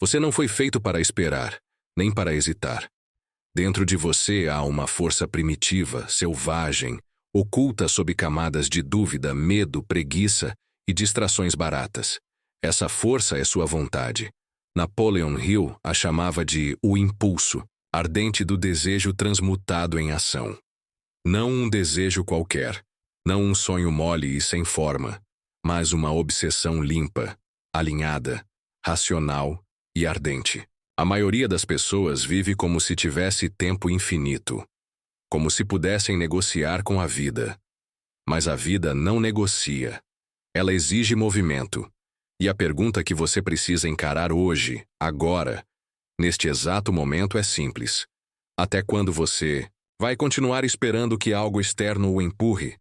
Você não foi feito para esperar, nem para hesitar. Dentro de você há uma força primitiva, selvagem, oculta sob camadas de dúvida, medo, preguiça e distrações baratas. Essa força é sua vontade. Napoleon Hill a chamava de o impulso, ardente do desejo transmutado em ação. Não um desejo qualquer, não um sonho mole e sem forma, mas uma obsessão limpa, alinhada, racional e ardente. A maioria das pessoas vive como se tivesse tempo infinito, como se pudessem negociar com a vida. Mas a vida não negocia. Ela exige movimento. E a pergunta que você precisa encarar hoje, agora, neste exato momento é simples. Até quando você vai continuar esperando que algo externo o empurre?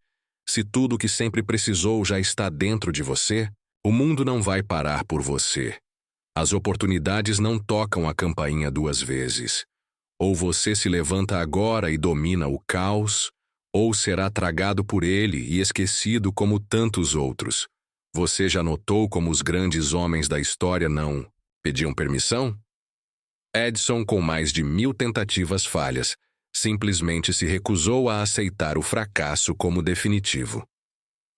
Se tudo que sempre precisou já está dentro de você, o mundo não vai parar por você. As oportunidades não tocam a campainha duas vezes. Ou você se levanta agora e domina o caos, ou será tragado por ele e esquecido como tantos outros. Você já notou como os grandes homens da história não pediam permissão? Edison, com mais de 1000 tentativas falhas, simplesmente se recusou a aceitar o fracasso como definitivo.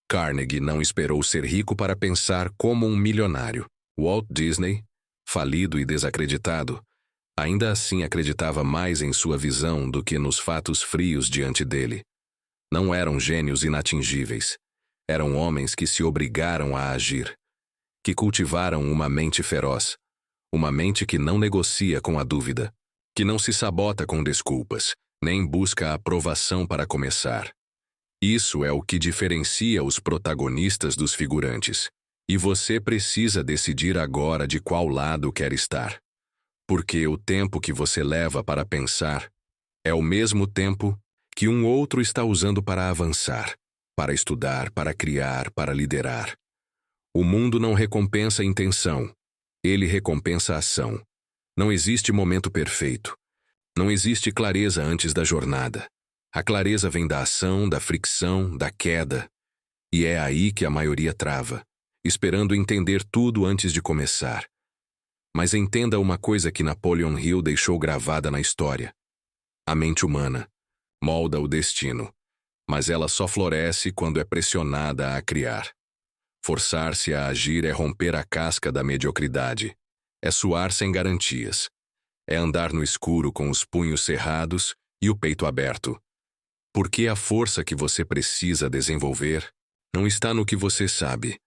Carnegie não esperou ser rico para pensar como um milionário. Walt Disney, falido e desacreditado, ainda assim acreditava mais em sua visão do que nos fatos frios diante dele. Não eram gênios inatingíveis. Eram homens que se obrigaram a agir, que cultivaram uma mente feroz, uma mente que não negocia com a dúvida, que não se sabota com desculpas, nem busca a aprovação para começar. Isso é o que diferencia os protagonistas dos figurantes. E você precisa decidir agora de qual lado quer estar. Porque o tempo que você leva para pensar é o mesmo tempo que um outro está usando para avançar, para estudar, para criar, para liderar. O mundo não recompensa a intenção, ele recompensa a ação. Não existe momento perfeito. Não existe clareza antes da jornada. A clareza vem da ação, da fricção, da queda. E é aí que a maioria trava, esperando entender tudo antes de começar. Mas entenda uma coisa que Napoleon Hill deixou gravada na história. A mente humana molda o destino, mas ela só floresce quando é pressionada a criar. Forçar-se a agir é romper a casca da mediocridade. É suar sem garantias. É andar no escuro com os punhos cerrados e o peito aberto. Porque a força que você precisa desenvolver não está no que você sabe,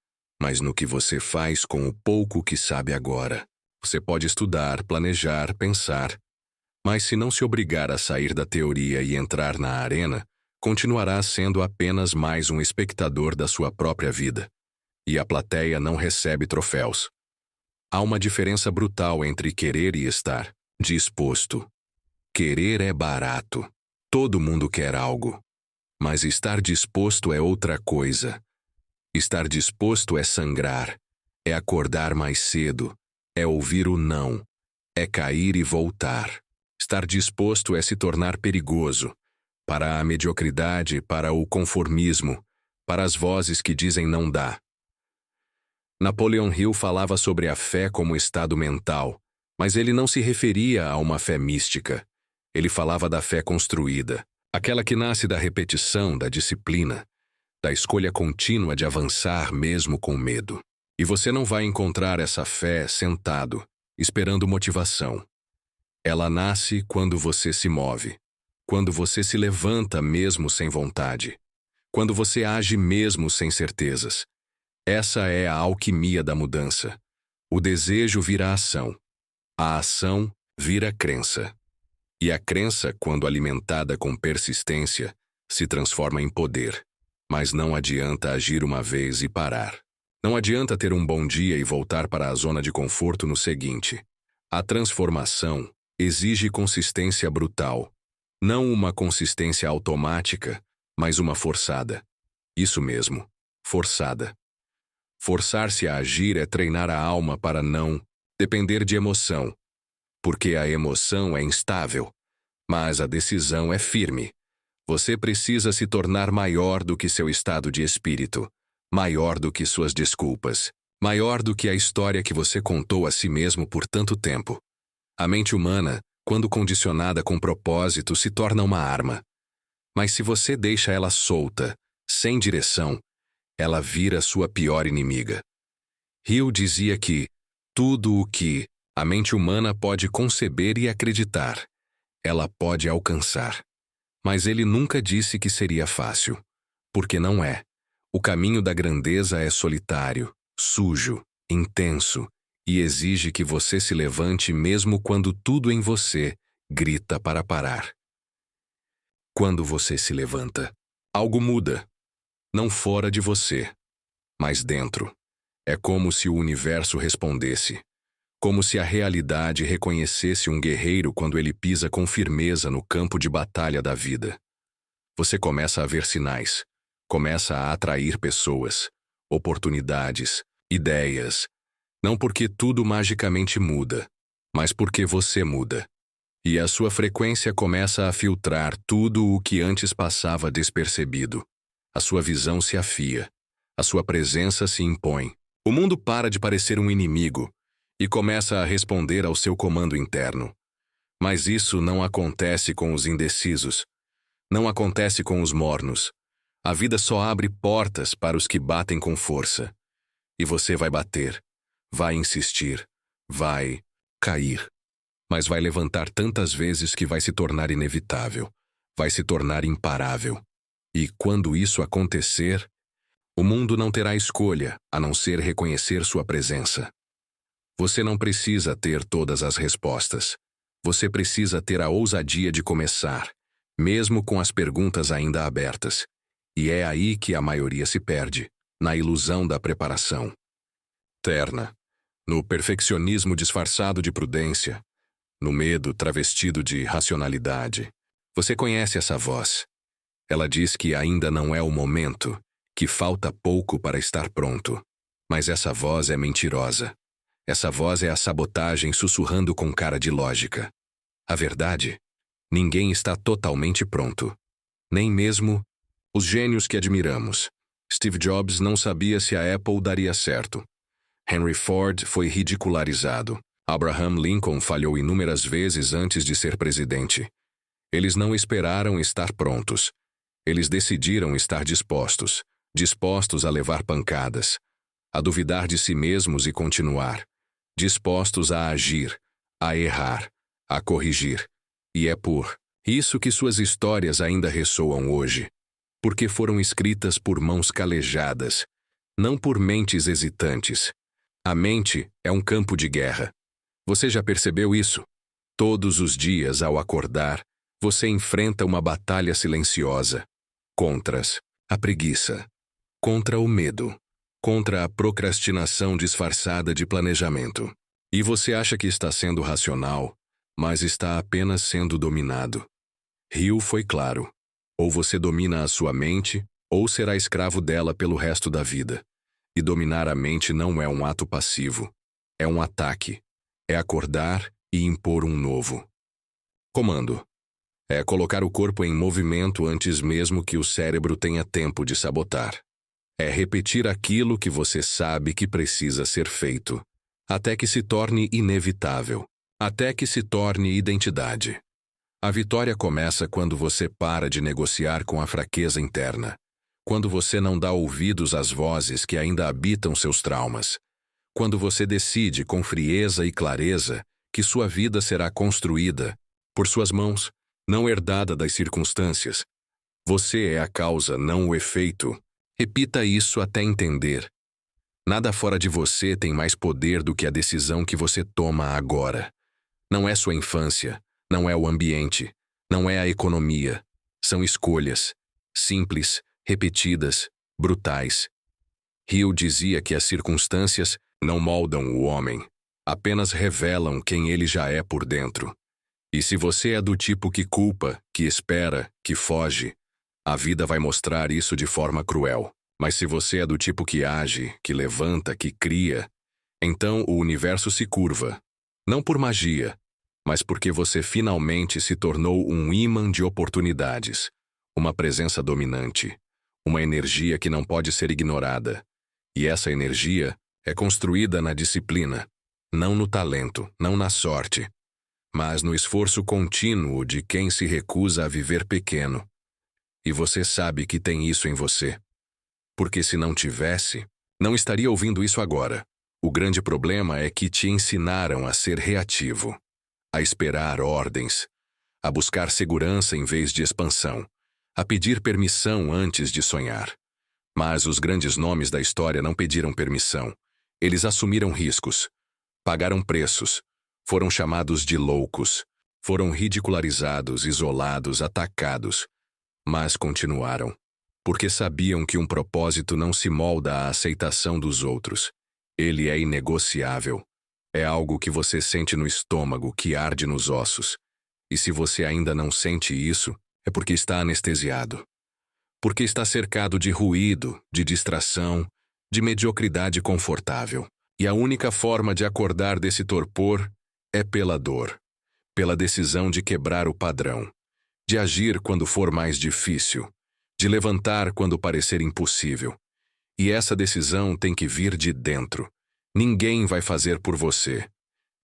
mas no que você faz com o pouco que sabe agora. Você pode estudar, planejar, pensar, mas se não se obrigar a sair da teoria e entrar na arena, continuará sendo apenas mais um espectador da sua própria vida. E a plateia não recebe troféus. Há uma diferença brutal entre querer e estar disposto. Querer é barato. Todo mundo quer algo. Mas estar disposto é outra coisa. Estar disposto é sangrar, é acordar mais cedo, é ouvir o não, é cair e voltar. Estar disposto é se tornar perigoso, para a mediocridade, para o conformismo, para as vozes que dizem não dá. Napoleon Hill falava sobre a fé como estado mental, mas ele não se referia a uma fé mística. Ele falava da fé construída, aquela que nasce da repetição, da disciplina, da escolha contínua de avançar mesmo com medo. E você não vai encontrar essa fé sentado, esperando motivação. Ela nasce quando você se move, quando você se levanta mesmo sem vontade, quando você age mesmo sem certezas. Essa é a alquimia da mudança. O desejo vira ação. A ação vira crença. E a crença, quando alimentada com persistência, se transforma em poder. Mas não adianta agir uma vez e parar. Não adianta ter um bom dia e voltar para a zona de conforto no seguinte. A transformação exige consistência brutal. Não uma consistência automática, mas uma forçada. Isso mesmo, forçada. Forçar-se a agir é treinar a alma para não depender de emoção, porque a emoção é instável, mas a decisão é firme. Você precisa se tornar maior do que seu estado de espírito, maior do que suas desculpas, Maior do que a história que você contou a si mesmo por tanto tempo. A mente humana, quando condicionada com propósito, se torna uma arma. Mas se você deixa ela solta, sem direção, ela vira sua pior inimiga. Hill dizia que tudo o que a mente humana pode conceber e acreditar, ela pode alcançar. Mas ele nunca disse que seria fácil. Porque não é. O caminho da grandeza é solitário, sujo, intenso, e exige que você se levante mesmo quando tudo em você grita para parar. Quando você se levanta, algo muda. Não fora de você, mas dentro. É como se o universo respondesse. Como se a realidade reconhecesse um guerreiro quando ele pisa com firmeza no campo de batalha da vida. Você começa a ver sinais, começa a atrair pessoas, oportunidades, ideias. Não porque tudo magicamente muda, mas porque você muda. E a sua frequência começa a filtrar tudo o que antes passava despercebido. A sua visão se afia, a sua presença se impõe. O mundo para de parecer um inimigo e começa a responder ao seu comando interno. Mas isso não acontece com os indecisos. Não acontece com os mornos. A vida só abre portas para os que batem com força. E você vai bater, vai insistir, vai cair. Mas vai levantar tantas vezes que vai se tornar inevitável, vai se tornar imparável. E quando isso acontecer, o mundo não terá escolha a não ser reconhecer sua presença. Você não precisa ter todas as respostas. Você precisa ter a ousadia de começar, mesmo com as perguntas ainda abertas. E é aí que a maioria se perde, na ilusão da preparação. Terna, no perfeccionismo disfarçado de prudência, no medo travestido de racionalidade. Você conhece essa voz. Ela diz que ainda não é o momento, que falta pouco para estar pronto. Mas essa voz é mentirosa. Essa voz é a sabotagem sussurrando com cara de lógica. A verdade? Ninguém está totalmente pronto. Nem mesmo os gênios que admiramos. Steve Jobs não sabia se a Apple daria certo. Henry Ford foi ridicularizado. Abraham Lincoln falhou inúmeras vezes antes de ser presidente. Eles não esperaram estar prontos. Eles decidiram estar dispostos, dispostos a levar pancadas, a duvidar de si mesmos e continuar, dispostos a agir, a errar, a corrigir. E é por isso que suas histórias ainda ressoam hoje, porque foram escritas por mãos calejadas, não por mentes hesitantes. A mente é um campo de guerra. Você já percebeu isso? Todos os dias, ao acordar, você enfrenta uma batalha silenciosa. Contras, a preguiça, contra o medo, contra a procrastinação disfarçada de planejamento. E você acha que está sendo racional, mas está apenas sendo dominado. Hill foi claro. Ou você domina a sua mente, ou será escravo dela pelo resto da vida. E dominar a mente não é um ato passivo. É um ataque. É acordar e impor um novo comando. É colocar o corpo em movimento antes mesmo que o cérebro tenha tempo de sabotar. É repetir aquilo que você sabe que precisa ser feito, até que se torne inevitável, até que se torne identidade. A vitória começa quando você para de negociar com a fraqueza interna, quando você não dá ouvidos às vozes que ainda habitam seus traumas, quando você decide com frieza e clareza que sua vida será construída por suas mãos, não herdada das circunstâncias. Você é a causa, não o efeito. Repita isso até entender. Nada fora de você tem mais poder do que a decisão que você toma agora. Não é sua infância, não é o ambiente, não é a economia. São escolhas, simples, repetidas, brutais. Hill dizia que as circunstâncias não moldam o homem, apenas revelam quem ele já é por dentro. E se você é do tipo que culpa, que espera, que foge, a vida vai mostrar isso de forma cruel. Mas se você é do tipo que age, que levanta, que cria, então o universo se curva. Não por magia, mas porque você finalmente se tornou um ímã de oportunidades, uma presença dominante, uma energia que não pode ser ignorada. E essa energia É construída na disciplina, não no talento, não na sorte, mas no esforço contínuo de quem se recusa a viver pequeno. E você sabe que tem isso em você. Porque se não tivesse, não estaria ouvindo isso agora. O grande problema é que te ensinaram a ser reativo, a esperar ordens, a buscar segurança em vez de expansão, a pedir permissão antes de sonhar. Mas os grandes nomes da história não pediram permissão. Eles assumiram riscos, pagaram preços, foram chamados de loucos, foram ridicularizados, isolados, atacados, mas continuaram, porque sabiam que um propósito não se molda à aceitação dos outros. Ele é inegociável. É algo que você sente no estômago, que arde nos ossos. E se você ainda não sente isso, é porque está anestesiado. Porque está cercado de ruído, de distração, de mediocridade confortável. E a única forma de acordar desse torpor é pela dor, pela decisão de quebrar o padrão, de agir quando for mais difícil, de levantar quando parecer impossível. E essa decisão tem que vir de dentro. Ninguém vai fazer por você.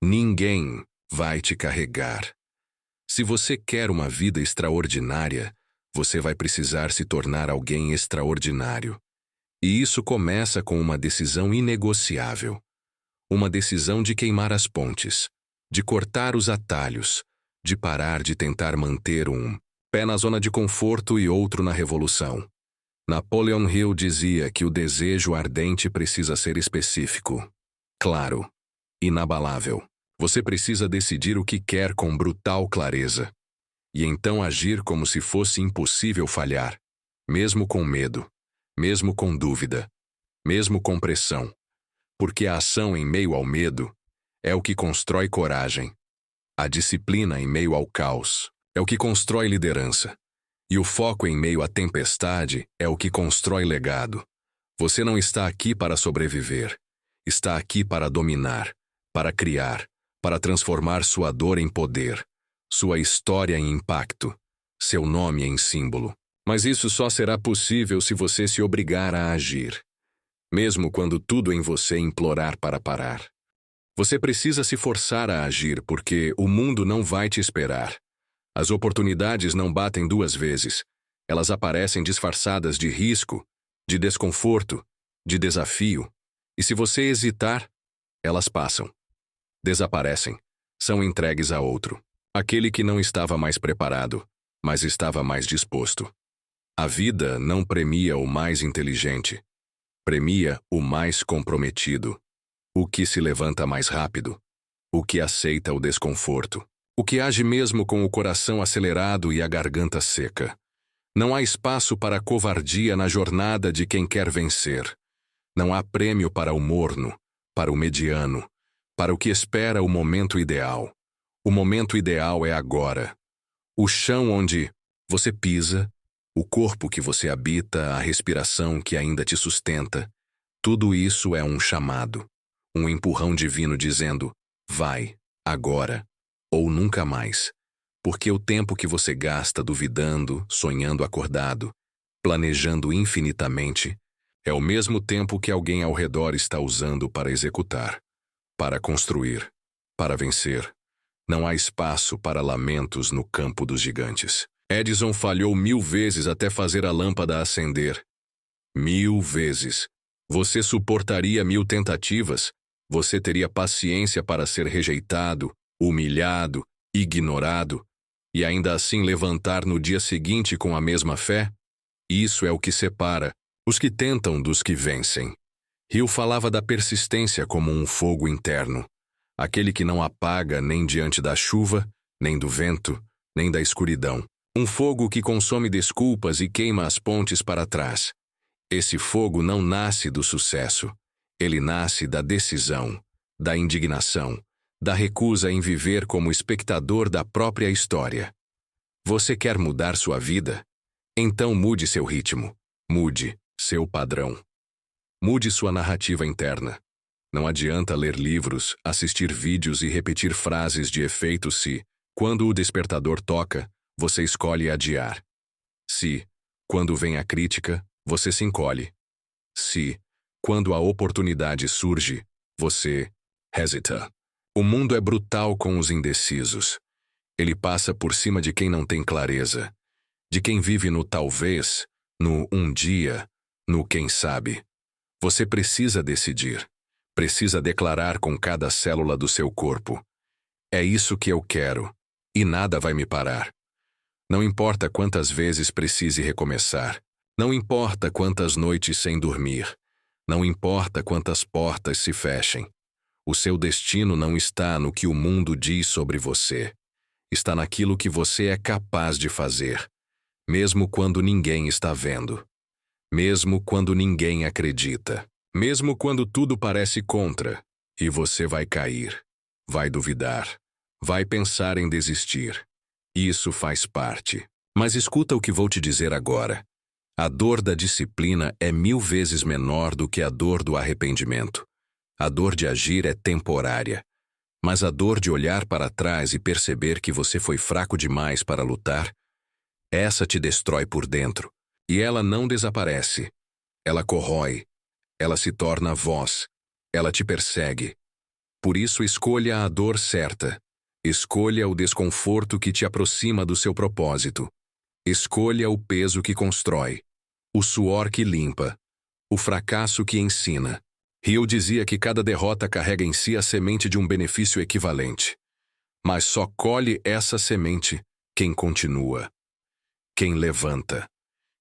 Ninguém vai te carregar. Se você quer uma vida extraordinária, você vai precisar se tornar alguém extraordinário. E isso começa com uma decisão inegociável. Uma decisão de queimar as pontes, de cortar os atalhos, de parar de tentar manter um pé na zona de conforto e outro na revolução. Napoleon Hill dizia que o desejo ardente precisa ser específico, claro, inabalável. Você precisa decidir o que quer com brutal clareza. E então agir como se fosse impossível falhar, mesmo com medo, mesmo com dúvida, mesmo com pressão. Porque a ação em meio ao medo é o que constrói coragem. A disciplina em meio ao caos é o que constrói liderança. E o foco em meio à tempestade é o que constrói legado. Você não está aqui para sobreviver. Está aqui para dominar, para criar, para transformar sua dor em poder, sua história em impacto, seu nome em símbolo. Mas isso só será possível se você se obrigar a agir, mesmo quando tudo em você implorar para parar. Você precisa se forçar a agir porque o mundo não vai te esperar. As oportunidades não batem duas vezes. Elas aparecem disfarçadas de risco, de desconforto, de desafio. E se você hesitar, elas passam. Desaparecem. São entregues a outro. Aquele que não estava mais preparado, mas estava mais disposto. A vida não premia o mais inteligente. Premia o mais comprometido. O que se levanta mais rápido. O que aceita o desconforto. O que age mesmo com o coração acelerado e a garganta seca. Não há espaço para covardia na jornada de quem quer vencer. Não há prêmio para o morno, para o mediano, para o que espera o momento ideal. O momento ideal é agora. O chão onde você pisa, o corpo que você habita, a respiração que ainda te sustenta. Tudo isso é um chamado, um empurrão divino dizendo, vai, agora. Ou nunca mais, porque o tempo que você gasta duvidando, sonhando acordado, planejando infinitamente, é o mesmo tempo que alguém ao redor está usando para executar, para construir, para vencer. Não há espaço para lamentos no campo dos gigantes. Edison falhou 1000 vezes até fazer a lâmpada acender. 1000 vezes. Você suportaria 1000 tentativas? Você teria paciência para ser rejeitado, humilhado, ignorado, e ainda assim levantar no dia seguinte com a mesma fé? Isso é o que separa os que tentam dos que vencem. Hill falava da persistência como um fogo interno, aquele que não apaga nem diante da chuva, nem do vento, nem da escuridão. Um fogo que consome desculpas e queima as pontes para trás. Esse fogo não nasce do sucesso. Ele nasce da decisão, da indignação, da recusa em viver como espectador da própria história. Você quer mudar sua vida? Então mude seu ritmo, mude seu padrão. Mude sua narrativa interna. Não adianta ler livros, assistir vídeos e repetir frases de efeito se, quando o despertador toca, você escolhe adiar. Se, quando vem a crítica, você se encolhe. Se, Quando a oportunidade surge, você hesita. O mundo é brutal com os indecisos. Ele passa por cima de quem não tem clareza, de quem vive no talvez, no um dia, no quem sabe. Você precisa decidir. Precisa declarar com cada célula do seu corpo: é isso que eu quero, e nada vai me parar. Não importa quantas vezes precise recomeçar. Não importa quantas noites sem dormir. Não importa quantas portas se fechem. O seu destino não está no que o mundo diz sobre você. Está naquilo que você é capaz de fazer, mesmo quando ninguém está vendo. Mesmo quando ninguém acredita. Mesmo quando tudo parece contra, e você vai cair, vai duvidar, vai pensar em desistir. Isso faz parte. Mas escuta o que vou te dizer agora. A dor da disciplina é 1000 vezes menor do que a dor do arrependimento. A dor de agir é temporária. Mas a dor de olhar para trás e perceber que você foi fraco demais para lutar, essa te destrói por dentro. E ela não desaparece. Ela corrói. Ela se torna voz. Ela te persegue. Por isso escolha a dor certa. Escolha o desconforto que te aproxima do seu propósito. Escolha o peso que constrói. O suor que limpa. O fracasso que ensina. Hill dizia que cada derrota carrega em si a semente de um benefício equivalente. Mas só colhe essa semente quem continua. Quem levanta.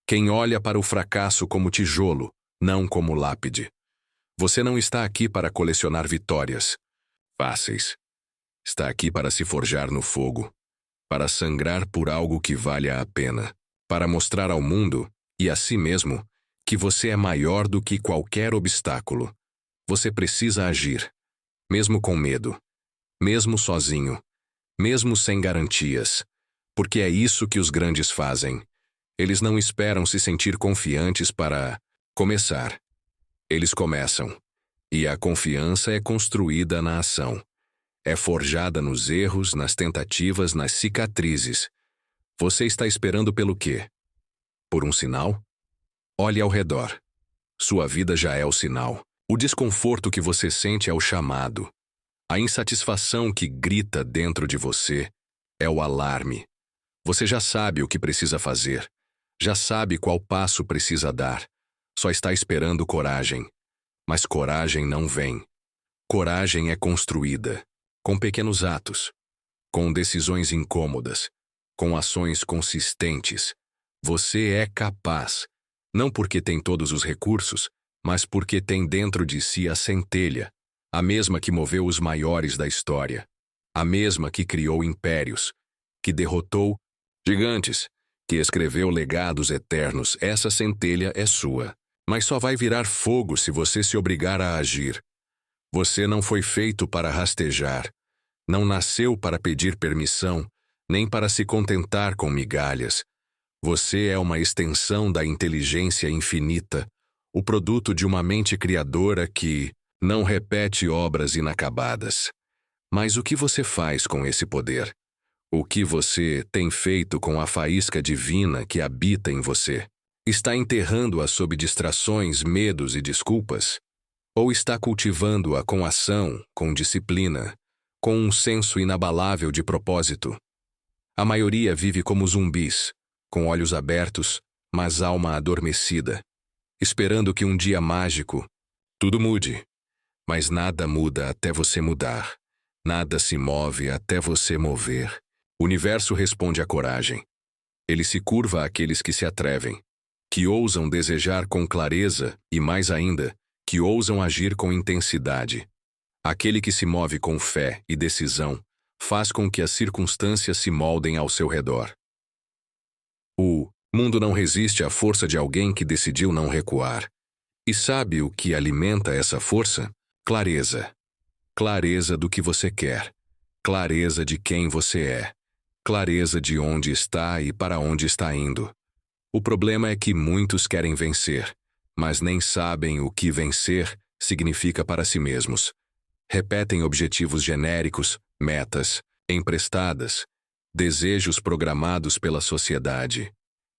Quem olha para o fracasso como tijolo, não como lápide. Você não está aqui para colecionar vitórias fáceis. Está aqui para se forjar no fogo, para sangrar por algo que valha a pena, para mostrar ao mundo, e a si mesmo, que você é maior do que qualquer obstáculo. Você precisa agir, mesmo com medo, mesmo sozinho, mesmo sem garantias, porque é isso que os grandes fazem. Eles não esperam se sentir confiantes para começar. Eles começam. E a confiança é construída na ação. É forjada nos erros, nas tentativas, nas cicatrizes. Você está esperando pelo quê? Por um sinal? Olhe ao redor. Sua vida já é o sinal. O desconforto que você sente é o chamado. A insatisfação que grita dentro de você é o alarme. Você já sabe o que precisa fazer. Já sabe qual passo precisa dar. Só está esperando coragem. Mas coragem não vem. Coragem é construída, com pequenos atos, com decisões incômodas, com ações consistentes. Você é capaz, não porque tem todos os recursos, mas porque tem dentro de si a centelha, a mesma que moveu os maiores da história, a mesma que criou impérios, que derrotou gigantes, que escreveu legados eternos. Essa centelha é sua. Mas só vai virar fogo se você se obrigar a agir. Você não foi feito para rastejar. Não nasceu para pedir permissão, nem para se contentar com migalhas. Você é uma extensão da inteligência infinita, o produto de uma mente criadora que não repete obras inacabadas. Mas o que você faz com esse poder? O que você tem feito com a faísca divina que habita em você? Está enterrando-a sob distrações, medos e desculpas? Ou está cultivando-a com ação, com disciplina, com um senso inabalável de propósito? A maioria vive como zumbis, com olhos abertos, mas alma adormecida, esperando que um dia mágico tudo mude. Mas nada muda até você mudar. Nada se move até você mover. O universo responde à coragem. Ele se curva àqueles que se atrevem, que ousam desejar com clareza e, mais ainda, que ousam agir com intensidade. Aquele que se move com fé e decisão faz com que as circunstâncias se moldem ao seu redor. O mundo não resiste à força de alguém que decidiu não recuar. E sabe o que alimenta essa força? Clareza. Clareza do que você quer. Clareza de quem você é. Clareza de onde está e para onde está indo. O problema é que muitos querem vencer, mas nem sabem o que vencer significa para si mesmos. Repetem objetivos genéricos, metas, emprestadas, desejos programados pela sociedade.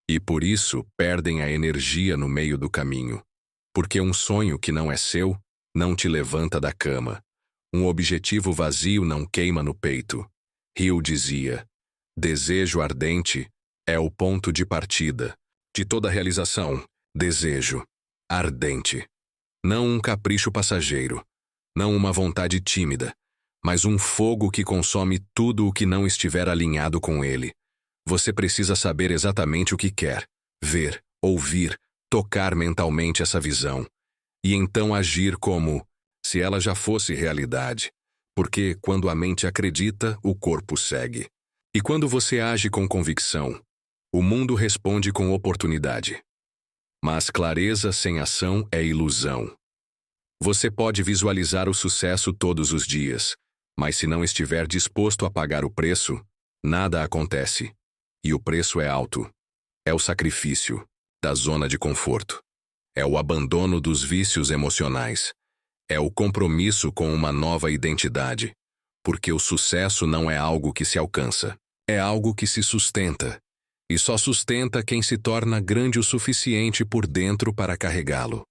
E por isso perdem a energia no meio do caminho. Porque um sonho que não é seu não te levanta da cama. Um objetivo vazio não queima no peito. Hill dizia: desejo ardente é o ponto de partida de toda realização. Desejo ardente. Não um capricho passageiro, não uma vontade tímida, mas um fogo que consome tudo o que não estiver alinhado com ele. Você precisa saber exatamente o que quer, ver, ouvir, tocar mentalmente essa visão, e então agir como se ela já fosse realidade. Porque quando a mente acredita, o corpo segue. E quando você age com convicção, o mundo responde com oportunidade. Mas clareza sem ação é ilusão. Você pode visualizar o sucesso todos os dias, mas se não estiver disposto a pagar o preço, nada acontece. E o preço é alto. É o sacrifício da zona de conforto. É o abandono dos vícios emocionais. É o compromisso com uma nova identidade. Porque o sucesso não é algo que se alcança. É algo que se sustenta. E só sustenta quem se torna grande o suficiente por dentro para carregá-lo.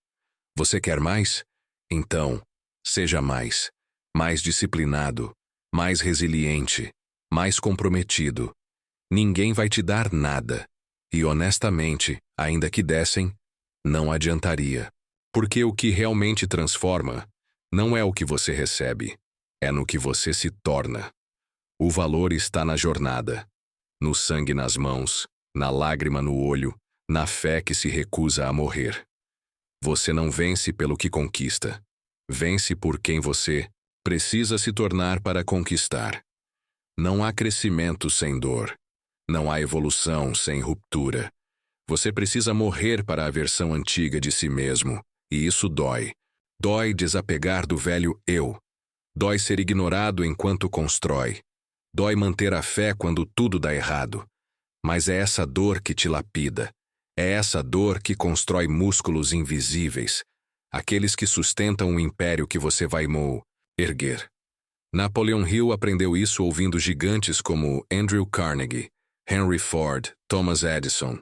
Você quer mais? Então, seja mais. Mais disciplinado. Mais resiliente. Mais comprometido. Ninguém vai te dar nada. E honestamente, ainda que dessem, não adiantaria. Porque o que realmente transforma não é o que você recebe, é no que você se torna. O valor está na jornada, no sangue nas mãos, na lágrima no olho, na fé que se recusa a morrer. Você não vence pelo que conquista. Vence por quem você precisa se tornar para conquistar. Não há crescimento sem dor. Não há evolução sem ruptura. Você precisa morrer para a versão antiga de si mesmo, e isso dói. Dói desapegar do velho eu. Dói ser ignorado enquanto constrói. Dói manter a fé quando tudo dá errado. Mas é essa dor que te lapida. É essa dor que constrói músculos invisíveis, aqueles que sustentam o império que você vai erguer. Napoleon Hill aprendeu isso ouvindo gigantes como Andrew Carnegie, Henry Ford, Thomas Edison,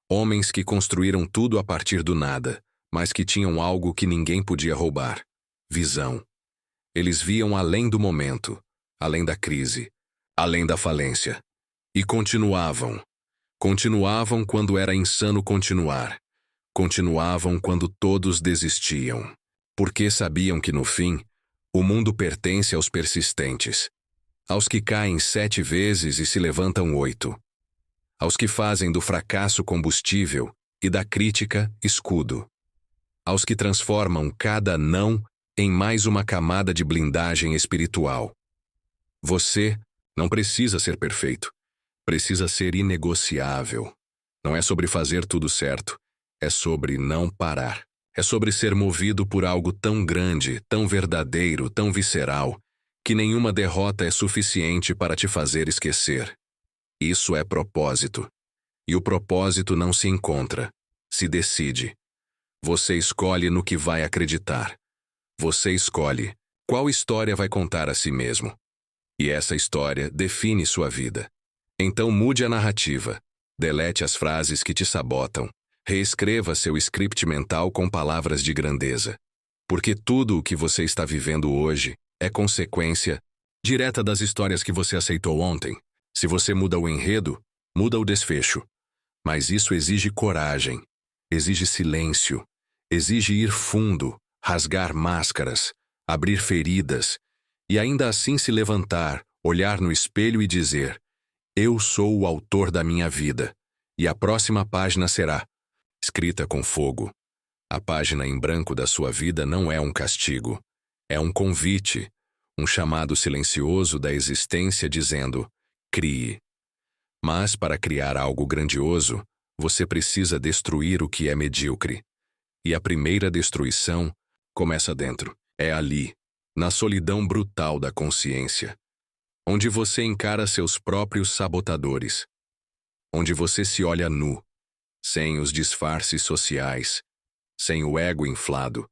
homens que construíram tudo a partir do nada, mas que tinham algo que ninguém podia roubar: visão. Eles viam além do momento, além da crise, além da falência. E continuavam. Continuavam quando era insano continuar. Continuavam quando todos desistiam. Porque sabiam que no fim, o mundo pertence aos persistentes. Aos que caem 7 vezes e se levantam 8. Aos que fazem do fracasso combustível e da crítica escudo. Aos que transformam cada não em mais uma camada de blindagem espiritual. Você não precisa ser perfeito. Precisa ser inegociável. Não é sobre fazer tudo certo. É sobre não parar. É sobre ser movido por algo tão grande, tão verdadeiro, tão visceral, que nenhuma derrota é suficiente para te fazer esquecer. Isso é propósito. E o propósito não se encontra, se decide. Você escolhe no que vai acreditar. Você escolhe qual história vai contar a si mesmo. E essa história define sua vida. Então mude a narrativa. Delete as frases que te sabotam. Reescreva seu script mental com palavras de grandeza. Porque tudo o que você está vivendo hoje é consequência direta das histórias que você aceitou ontem. Se você muda o enredo, muda o desfecho. Mas isso exige coragem, exige silêncio, exige ir fundo, rasgar máscaras, abrir feridas, e ainda assim se levantar, olhar no espelho e dizer: eu sou o autor da minha vida, e a próxima página será escrita com fogo. A página em branco da sua vida não é um castigo, é um convite, um chamado silencioso da existência dizendo: crie. Mas para criar algo grandioso, você precisa destruir o que é medíocre. E a primeira destruição começa dentro. É ali, na solidão brutal da consciência, onde você encara seus próprios sabotadores, onde você se olha nu, sem os disfarces sociais, sem o ego inflado,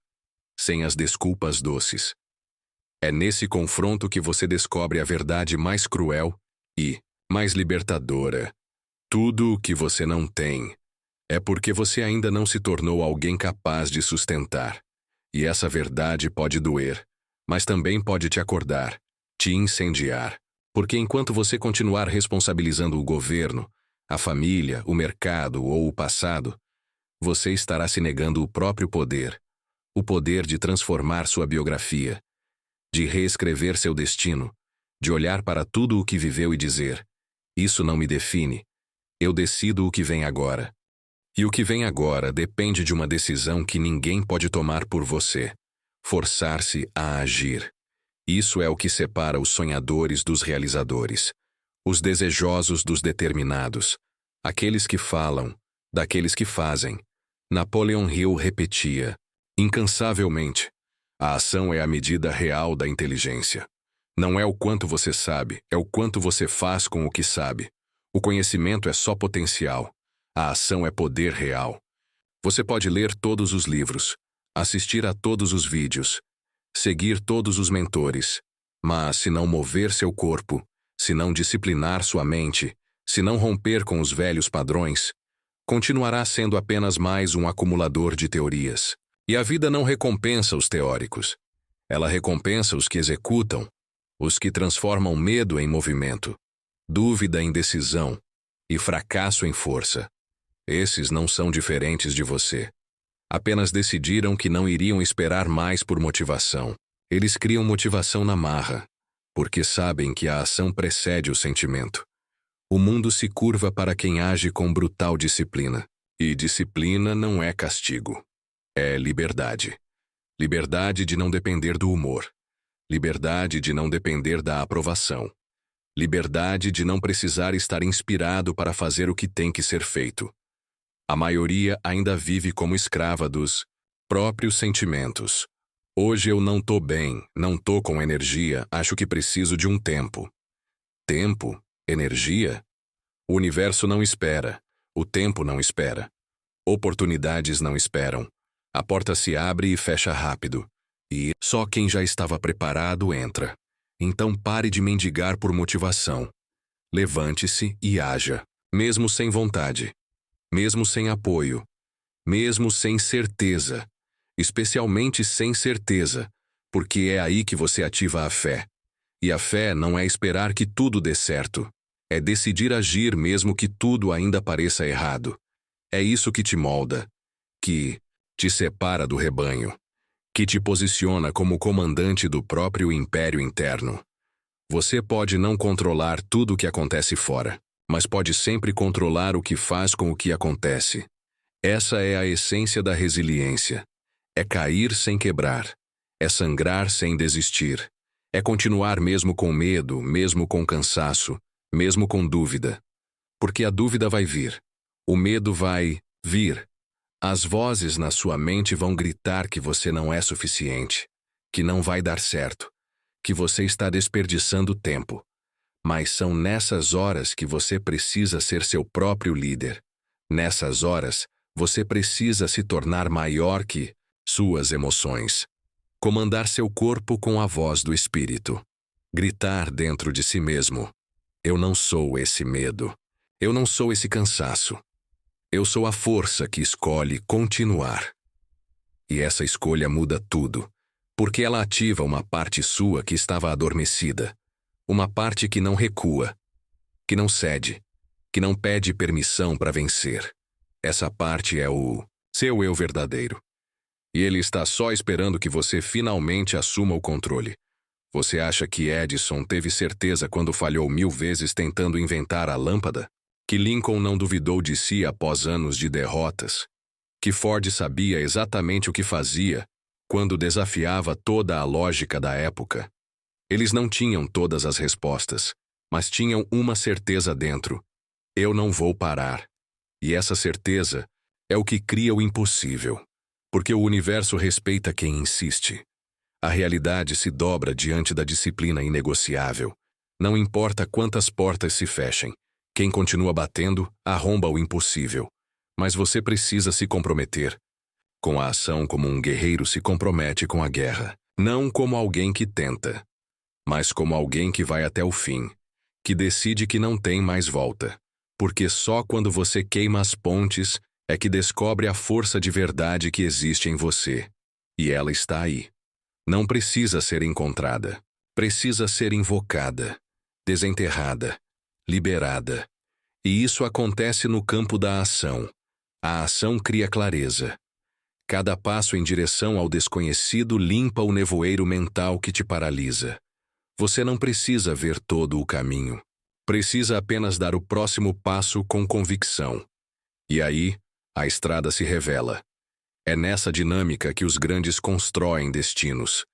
sem as desculpas doces. É nesse confronto que você descobre a verdade mais cruel e mais libertadora. Tudo o que você não tem É porque você ainda não se tornou alguém capaz de sustentar. E essa verdade pode doer, mas também pode te acordar, te incendiar. Porque enquanto você continuar responsabilizando o governo, a família, o mercado ou o passado, você estará se negando o próprio poder, o poder de transformar sua biografia, de reescrever seu destino, de olhar para tudo o que viveu e dizer: isso não me define, eu decido o que vem agora. E o que vem agora depende de uma decisão que ninguém pode tomar por você: forçar-se a agir. Isso é o que separa os sonhadores dos realizadores, os desejosos dos determinados, aqueles que falam, daqueles que fazem. Napoleon Hill repetia, incansavelmente: a ação é a medida real da inteligência. Não é o quanto você sabe, é o quanto você faz com o que sabe. O conhecimento é só potencial. A ação é poder real. Você pode ler todos os livros, assistir a todos os vídeos, seguir todos os mentores, mas se não mover seu corpo, se não disciplinar sua mente, se não romper com os velhos padrões, continuará sendo apenas mais um acumulador de teorias. E a vida não recompensa os teóricos. Ela recompensa os que executam, os que transformam medo em movimento, dúvida em decisão e fracasso em força. Esses não são diferentes de você. Apenas decidiram que não iriam esperar mais por motivação. Eles criam motivação na marra, porque sabem que a ação precede o sentimento. O mundo se curva para quem age com brutal disciplina. E disciplina não é castigo. É liberdade. Liberdade de não depender do humor. Liberdade de não depender da aprovação. Liberdade de não precisar estar inspirado para fazer o que tem que ser feito. A maioria ainda vive como escrava dos próprios sentimentos. Hoje eu não tô bem, não tô com energia, acho que preciso de um tempo. Tempo? Energia? O universo não espera. O tempo não espera. Oportunidades não esperam. A porta se abre e fecha rápido. E só quem já estava preparado entra. Então pare de mendigar por motivação. Levante-se e haja, mesmo sem vontade. Mesmo sem apoio, mesmo sem certeza, especialmente sem certeza, porque é aí que você ativa a fé. E a fé não é esperar que tudo dê certo, é decidir agir mesmo que tudo ainda pareça errado. É isso que te molda, que te separa do rebanho, que te posiciona como comandante do próprio império interno. Você pode não controlar tudo o que acontece fora, mas pode sempre controlar o que faz com o que acontece. Essa é a essência da resiliência. É cair sem quebrar. É sangrar sem desistir. É continuar mesmo com medo, mesmo com cansaço, mesmo com dúvida. Porque a dúvida vai vir. O medo vai vir. As vozes na sua mente vão gritar que você não é suficiente, que não vai dar certo, que você está desperdiçando tempo. Mas são nessas horas que você precisa ser seu próprio líder. Nessas horas, você precisa se tornar maior que suas emoções. Comandar seu corpo com a voz do espírito. Gritar dentro de si mesmo: eu não sou esse medo. Eu não sou esse cansaço. Eu sou a força que escolhe continuar. E essa escolha muda tudo, porque ela ativa uma parte sua que estava adormecida. Uma parte que não recua, que não cede, que não pede permissão para vencer. Essa parte é o seu eu verdadeiro. E ele está só esperando que você finalmente assuma o controle. Você acha que Edison teve certeza quando falhou 1000 vezes tentando inventar a lâmpada? Que Lincoln não duvidou de si após anos de derrotas? Que Ford sabia exatamente o que fazia quando desafiava toda a lógica da época? Eles não tinham todas as respostas, mas tinham uma certeza dentro: eu não vou parar. E essa certeza é o que cria o impossível, porque o universo respeita quem insiste. A realidade se dobra diante da disciplina inegociável. Não importa quantas portas se fechem, quem continua batendo arromba o impossível. Mas você precisa se comprometer com a ação como um guerreiro se compromete com a guerra, não como alguém que tenta, mas como alguém que vai até o fim, que decide que não tem mais volta. Porque só quando você queima as pontes é que descobre a força de verdade que existe em você. E ela está aí. Não precisa ser encontrada. Precisa ser invocada, desenterrada, liberada. E isso acontece no campo da ação. A ação cria clareza. Cada passo em direção ao desconhecido limpa o nevoeiro mental que te paralisa. Você não precisa ver todo o caminho. Precisa apenas dar o próximo passo com convicção. E aí, a estrada se revela. É nessa dinâmica que os grandes constroem destinos.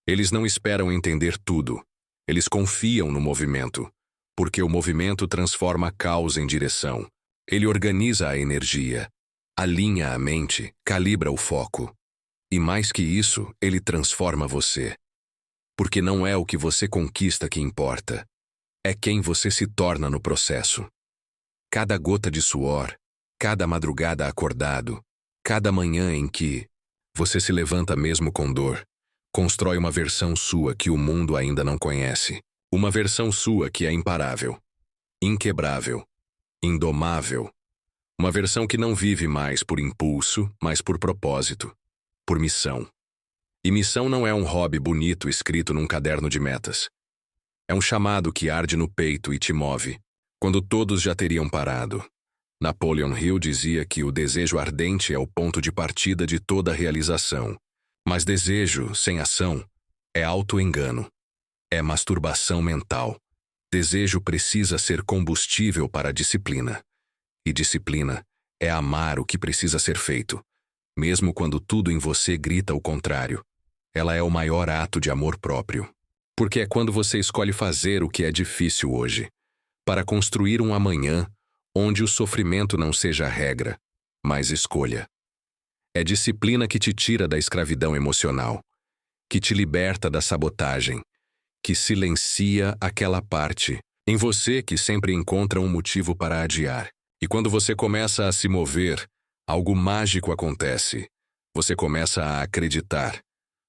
Eles não esperam entender tudo. Eles confiam no movimento, porque o movimento transforma caos em direção. Ele organiza a energia, alinha a mente, calibra o foco. E mais que isso, ele transforma você. Porque não é o que você conquista que importa. É quem você se torna no processo. Cada gota de suor, cada madrugada acordado, cada manhã em que você se levanta mesmo com dor, constrói uma versão sua que o mundo ainda não conhece. Uma versão sua que é imparável, inquebrável, indomável. Uma versão que não vive mais por impulso, mas por propósito, por missão. E missão não é um hobby bonito escrito num caderno de metas. É um chamado que arde no peito e te move, quando todos já teriam parado. Napoleon Hill dizia que o desejo ardente é o ponto de partida de toda realização. Mas desejo sem ação é auto-engano. É masturbação mental. Desejo precisa ser combustível para a disciplina. E disciplina é amar o que precisa ser feito. Mesmo quando tudo em você grita o contrário. Ela é o maior ato de amor próprio. Porque é quando você escolhe fazer o que é difícil hoje, para construir um amanhã onde o sofrimento não seja a regra, mas escolha. É disciplina que te tira da escravidão emocional, que te liberta da sabotagem, que silencia aquela parte em você que sempre encontra um motivo para adiar. E quando você começa a se mover, algo mágico acontece. Você começa a acreditar,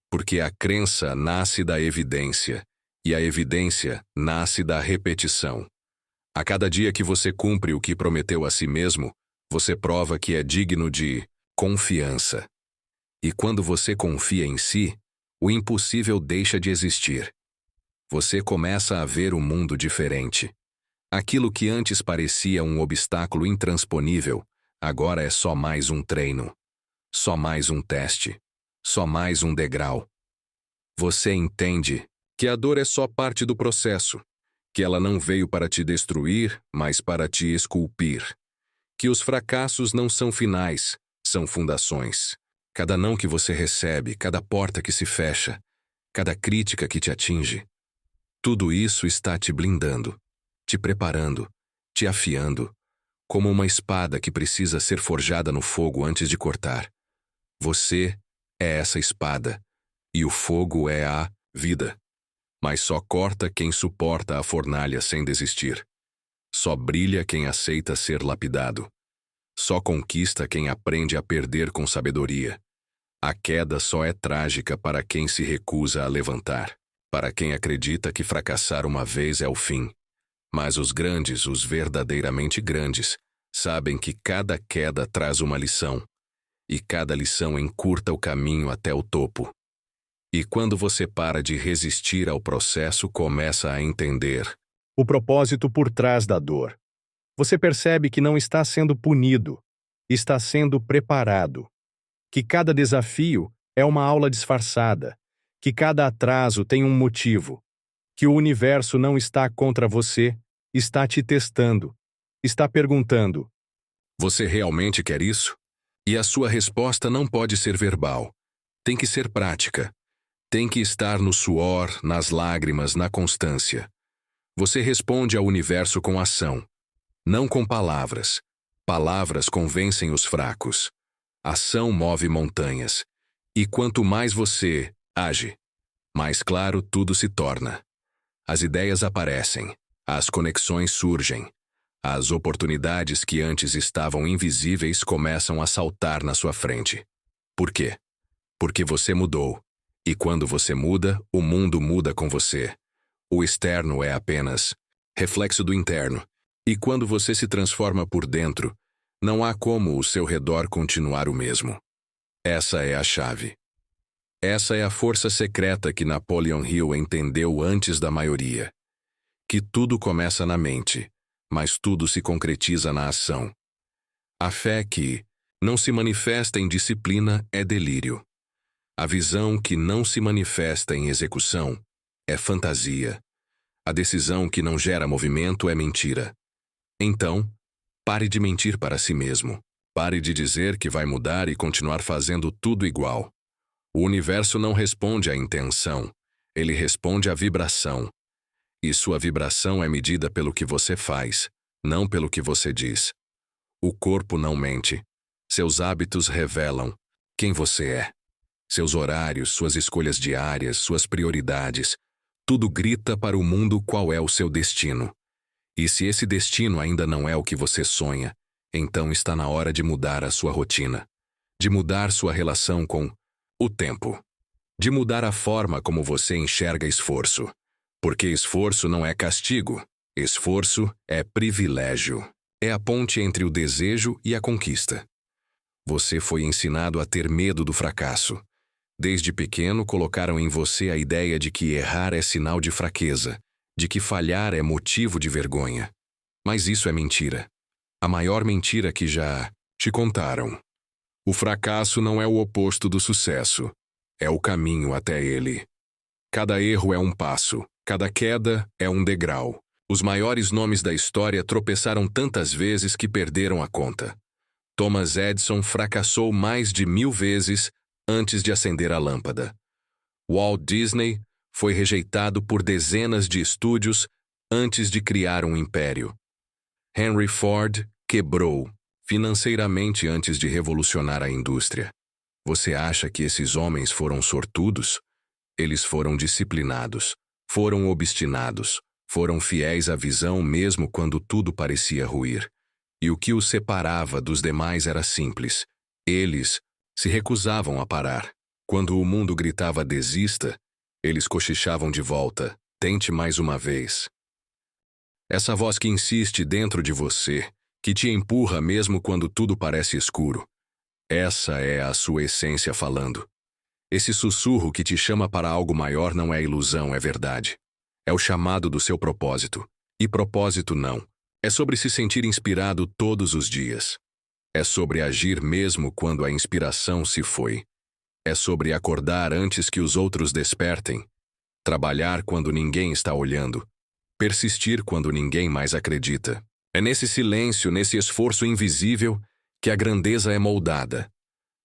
porque a crença nasce da evidência, e a evidência nasce da repetição. A cada dia que você cumpre o que prometeu a si mesmo, você prova que é digno de confiança. E quando você confia em si, o impossível deixa de existir. Você começa a ver o mundo diferente. Aquilo que antes parecia um obstáculo intransponível, agora é só mais um treino. Só mais um teste. Só mais um degrau. Você entende que a dor é só parte do processo, que ela não veio para te destruir, mas para te esculpir. Que os fracassos não são finais, são fundações. Cada não que você recebe, cada porta que se fecha, cada crítica que te atinge, tudo isso está te blindando, te preparando, te afiando, como uma espada que precisa ser forjada no fogo antes de cortar. Você é essa espada, e o fogo é a vida. Mas só corta quem suporta a fornalha sem desistir. Só brilha quem aceita ser lapidado. Só conquista quem aprende a perder com sabedoria. A queda só é trágica para quem se recusa a levantar, para quem acredita que fracassar uma vez é o fim. Mas os grandes, os verdadeiramente grandes, sabem que cada queda traz uma lição, e cada lição encurta o caminho até o topo. E quando você para de resistir ao processo, começa a entender o propósito por trás da dor. Você percebe que não está sendo punido, está sendo preparado. Que cada desafio é uma aula disfarçada, que cada atraso tem um motivo, que o universo não está contra você, está te testando, está perguntando: você realmente quer isso? E a sua resposta não pode ser verbal, tem que ser prática. Tem que estar no suor, nas lágrimas, na constância. Você responde ao universo com ação, não com palavras. Palavras convencem os fracos. Ação move montanhas. E quanto mais você age, mais claro tudo se torna. As ideias aparecem, as conexões surgem. As oportunidades que antes estavam invisíveis começam a saltar na sua frente. Por quê? Porque você mudou. E quando você muda, o mundo muda com você. O externo é apenas reflexo do interno. E quando você se transforma por dentro, Não há como o seu redor continuar o mesmo. Essa é a chave. Essa é a força secreta que Napoleon Hill entendeu antes da maioria. Que tudo começa na mente, mas tudo se concretiza na ação. A fé que não se manifesta em disciplina é delírio. A visão que não se manifesta em execução é fantasia. A decisão que não gera movimento é mentira. Então, pare de mentir para si mesmo. Pare de dizer que vai mudar e continuar fazendo tudo igual. O universo não responde à intenção, ele responde à vibração. E sua vibração é medida pelo que você faz, não pelo que você diz. O corpo não mente. Seus hábitos revelam quem você é. Seus horários, suas escolhas diárias, suas prioridades, tudo grita para o mundo qual é o seu destino. E se esse destino ainda não é o que você sonha, então está na hora de mudar a sua rotina, de mudar sua relação com o tempo, de mudar a forma como você enxerga esforço. Porque esforço não é castigo, esforço é privilégio. É a ponte entre o desejo e a conquista. Você foi ensinado a ter medo do fracasso. Desde pequeno colocaram em você a ideia de que errar é sinal de fraqueza, de que falhar é motivo de vergonha. Mas isso é mentira. A maior mentira que já te contaram. O fracasso não é o oposto do sucesso. É o caminho até ele. Cada erro é um passo, cada queda é um degrau. Os maiores nomes da história tropeçaram tantas vezes que perderam a conta. Thomas Edison fracassou mais de 1000 vezes antes de acender a lâmpada. Walt Disney foi rejeitado por dezenas de estúdios antes de criar um império. Henry Ford quebrou financeiramente antes de revolucionar a indústria. Você acha que esses homens foram sortudos? Eles foram disciplinados, foram obstinados, foram fiéis à visão mesmo quando tudo parecia ruir. E o que os separava dos demais era simples. Eles se recusavam a parar. Quando o mundo gritava desista, eles cochichavam de volta, tente mais uma vez. Essa voz que insiste dentro de você, que te empurra mesmo quando tudo parece escuro. Essa é a sua essência falando. Esse sussurro que te chama para algo maior não é ilusão, é verdade. É o chamado do seu propósito. E propósito não. É sobre se sentir inspirado todos os dias. É sobre agir mesmo quando a inspiração se foi. É sobre acordar antes que os outros despertem. Trabalhar quando ninguém está olhando. Persistir quando ninguém mais acredita. É nesse silêncio, nesse esforço invisível, que a grandeza é moldada.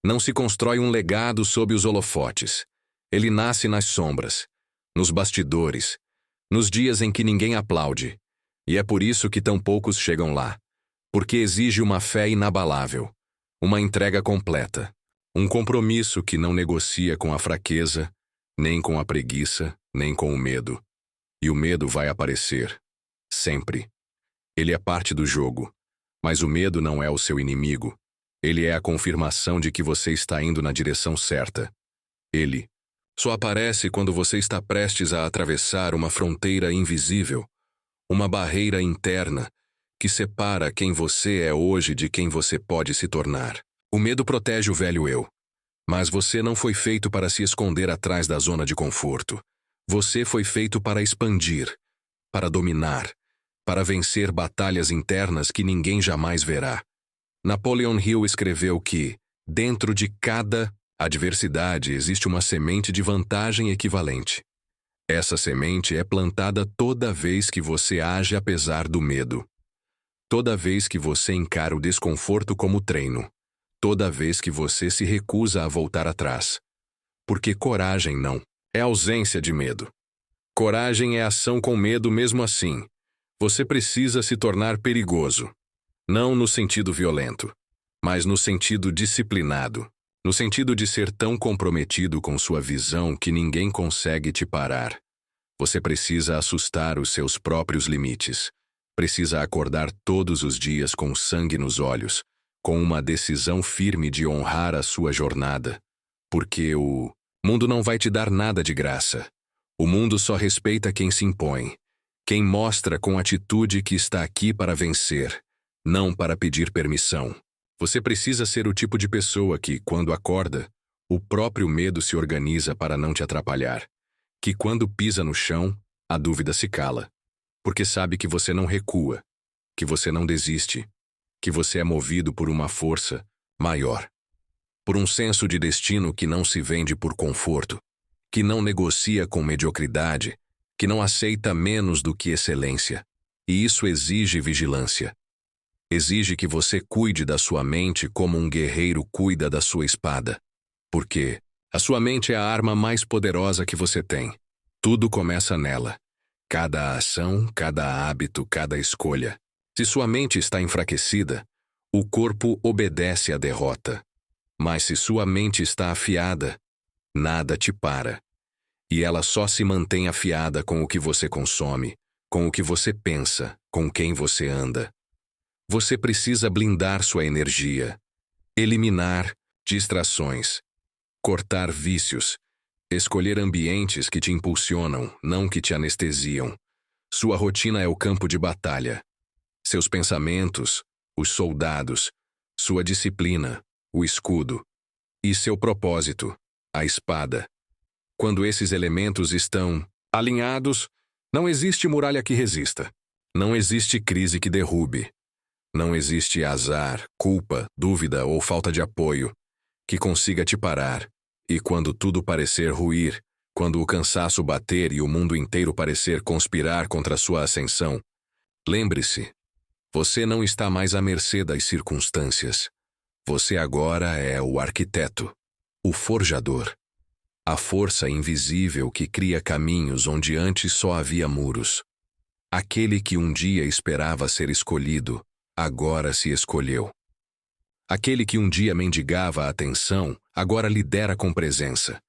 Não se constrói um legado sob os holofotes. Ele nasce nas sombras, nos bastidores, nos dias em que ninguém aplaude. E é por isso que tão poucos chegam lá. Porque exige uma fé inabalável, uma entrega completa, um compromisso que não negocia com a fraqueza, nem com a preguiça, nem com o medo. E o medo vai aparecer. Sempre. Ele é parte do jogo. Mas o medo não é o seu inimigo. Ele é a confirmação de que você está indo na direção certa. Ele só aparece quando você está prestes a atravessar uma fronteira invisível, uma barreira interna que separa quem você é hoje de quem você pode se tornar. O medo protege o velho eu. Mas você não foi feito para se esconder atrás da zona de conforto. Você foi feito para expandir, para dominar, para vencer batalhas internas que ninguém jamais verá. Napoleon Hill escreveu que, dentro de cada adversidade, existe uma semente de vantagem equivalente. Essa semente é plantada toda vez que você age apesar do medo. Toda vez que você encara o desconforto como treino. Toda vez que você se recusa a voltar atrás. Porque coragem não é ausência de medo. Coragem é ação com medo mesmo assim. Você precisa se tornar perigoso. Não no sentido violento, mas no sentido disciplinado. No sentido de ser tão comprometido com sua visão que ninguém consegue te parar. Você precisa assustar os seus próprios limites. Precisa acordar todos os dias com sangue nos olhos, com uma decisão firme de honrar a sua jornada. Porque o mundo não vai te dar nada de graça. O mundo só respeita quem se impõe. Quem mostra com atitude que está aqui para vencer, não para pedir permissão. Você precisa ser o tipo de pessoa que, quando acorda, o próprio medo se organiza para não te atrapalhar. Que quando pisa no chão, a dúvida se cala. Porque sabe que você não recua, que você não desiste, que você é movido por uma força maior. Por um senso de destino que não se vende por conforto, que não negocia com mediocridade, que não aceita menos do que excelência. E isso exige vigilância. Exige que você cuide da sua mente como um guerreiro cuida da sua espada. Porque a sua mente é a arma mais poderosa que você tem. Tudo começa nela. Cada ação, cada hábito, cada escolha. Se sua mente está enfraquecida, o corpo obedece à derrota. Mas se sua mente está afiada, nada te para. E ela só se mantém afiada com o que você consome, com o que você pensa, com quem você anda. Você precisa blindar sua energia, eliminar distrações, cortar vícios, escolher ambientes que te impulsionam, não que te anestesiam. Sua rotina é o campo de batalha. Seus pensamentos, os soldados, sua disciplina, o escudo, e seu propósito, a espada. Quando esses elementos estão alinhados, não existe muralha que resista. Não existe crise que derrube. Não existe azar, culpa, dúvida ou falta de apoio que consiga te parar. E quando tudo parecer ruir, quando o cansaço bater e o mundo inteiro parecer conspirar contra sua ascensão, lembre-se, você não está mais à mercê das circunstâncias. Você agora é o arquiteto, o forjador, a força invisível que cria caminhos onde antes só havia muros. Aquele que um dia esperava ser escolhido, agora se escolheu. Aquele que um dia mendigava a atenção, agora lidera com presença.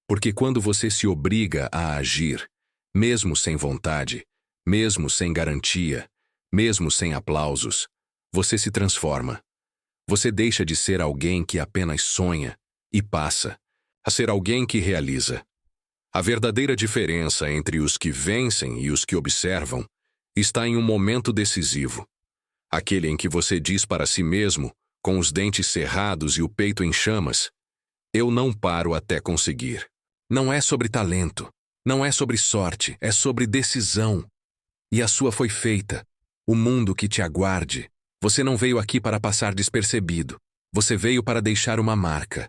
Porque quando você se obriga a agir, mesmo sem vontade, mesmo sem garantia, mesmo sem aplausos, você se transforma. Você deixa de ser alguém que apenas sonha e passa a ser alguém que realiza. A verdadeira diferença entre os que vencem e os que observam está em um momento decisivo. Aquele em que você diz para si mesmo, com os dentes cerrados e o peito em chamas, eu não paro até conseguir. Não é sobre talento, não é sobre sorte, é sobre decisão. E a sua foi feita. O mundo que te aguarde. Você não veio aqui para passar despercebido. Você veio para deixar uma marca.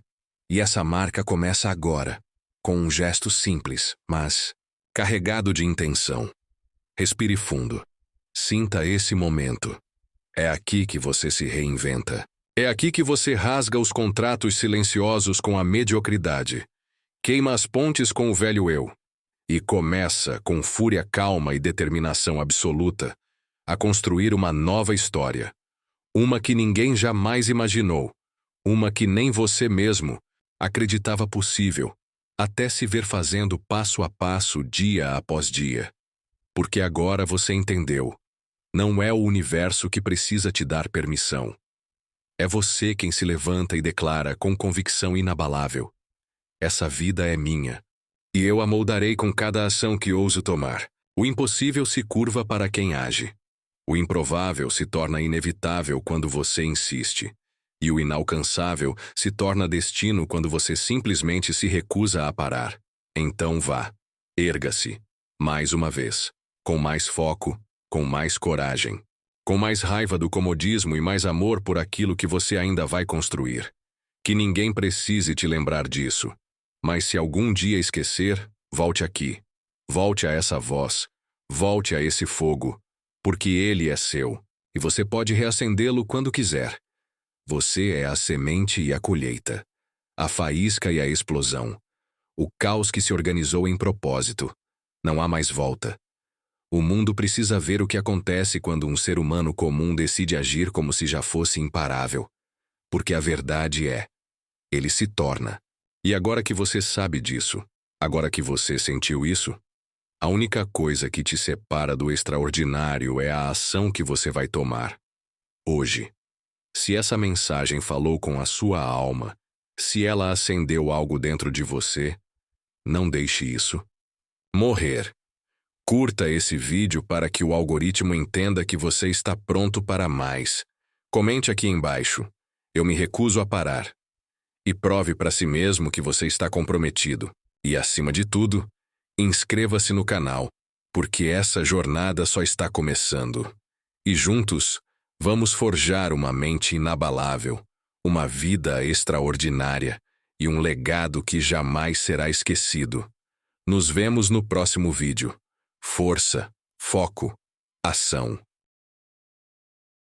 E essa marca começa agora, com um gesto simples, mas carregado de intenção. Respire fundo. Sinta esse momento. É aqui que você se reinventa. É aqui que você rasga os contratos silenciosos com a mediocridade. Queima as pontes com o velho eu. E começa, com fúria calma e determinação absoluta, a construir uma nova história. Uma que ninguém jamais imaginou. Uma que nem você mesmo acreditava possível, até se ver fazendo passo a passo, dia após dia. Porque agora você entendeu. Não é o universo que precisa te dar permissão. É você quem se levanta e declara com convicção inabalável: essa vida é minha. E eu a moldarei com cada ação que ouso tomar. O impossível se curva para quem age. O improvável se torna inevitável quando você insiste. E o inalcançável se torna destino quando você simplesmente se recusa a parar. Então vá. Erga-se. Mais uma vez. Com mais foco, com mais coragem. Com mais raiva do comodismo e mais amor por aquilo que você ainda vai construir. Que ninguém precise te lembrar disso. Mas se algum dia esquecer, volte aqui. Volte a essa voz. Volte a esse fogo. Porque ele é seu. E você pode reacendê-lo quando quiser. Você é a semente e a colheita. A faísca e a explosão. O caos que se organizou em propósito. Não há mais volta. O mundo precisa ver o que acontece quando um ser humano comum decide agir como se já fosse imparável. Porque a verdade é, ele se torna. E agora que você sabe disso, agora que você sentiu isso, a única coisa que te separa do extraordinário é a ação que você vai tomar. Hoje. Se essa mensagem falou com a sua alma, se ela acendeu algo dentro de você, não deixe isso morrer. Curta esse vídeo para que o algoritmo entenda que você está pronto para mais. Comente aqui embaixo. Eu me recuso a parar. E prove para si mesmo que você está comprometido. E, acima de tudo, inscreva-se no canal, porque essa jornada só está começando. E juntos, vamos forjar uma mente inabalável, uma vida extraordinária e um legado que jamais será esquecido. Nos vemos no próximo vídeo. Força, foco, ação.